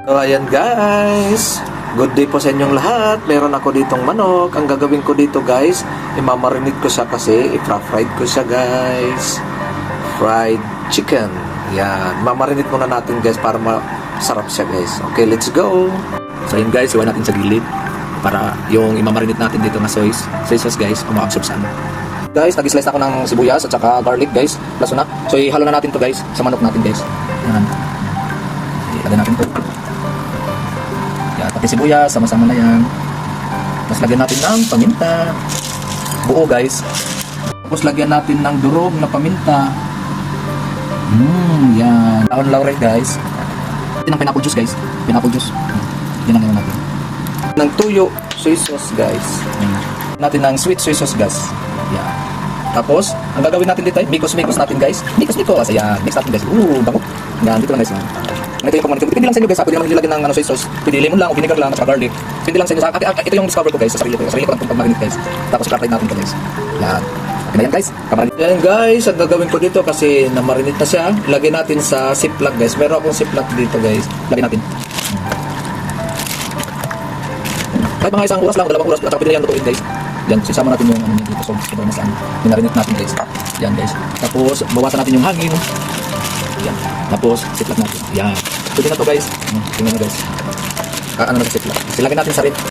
So ayan guys, good day po sa inyong lahat. Meron ako ditong manok. Ang gagawin ko dito guys, imamarinate ko siya kasi i-fried ko siya guys. Fried chicken. Yan, mamarinate muna natin guys para masarap siya guys. Okay, let's go. So yun guys, iwan natin sa gilid para yung imamarinate natin dito na soy sauce guys, umaabsorb sa ano. Guys, nag-slice ako ng sibuyas at saka garlic guys, plus na. So ihalo na natin to guys sa manok natin guys. Yan. Ilagay natin to. Yan, pati sibuyas, sama-sama na yan. Tapos lagyan natin ng paminta. Buo guys. Tapos lagyan natin ng durog na paminta. Yan. Dahon laurel guys. Ito ng pineapple juice guys. Pineapple juice. Yan ang natin. Ng tuyo, soy sauce guys. Natin ng sweet soy sauce guys. Yan. Tapos, ang gagawin natin dito ay mikos natin guys. Mikos. Ayan, mix natin guys. Bango. Yan, dito lang guys. Ito yung pagmamanitin. Depende lang sa inyo guys. Pwede naman nilagyan ng soy sauce. Pwede lemon lang o vinegar lang at saka garlic. Depende lang sa inyo. Ito yung discover ko guys sa sarili ko. Sarili ko lang itong pagmarinate guys. Tapos i-fry natin ito guys. Yan. Okay na yan guys. Yan guys, ang gagawin ko dito kasi namarinate na siya. Lagyan natin sa ziplock guys. Meron akong ziplock dito guys. Lagyan natin. Kahit mga isang oras lang, 2 oras, at saka pwede na yan lutuin guys. Yan, sisama natin yung ano niya dito. So, ito na saan. Minarinate natin guys. Yan guys. Tapos, bawasan natin yung hangin. Yan. Tapos, ziplock natin. Yan. Pwede na to guys. Tingnan mo guys. Ano na sa ziplock. Silagyan natin sa rin.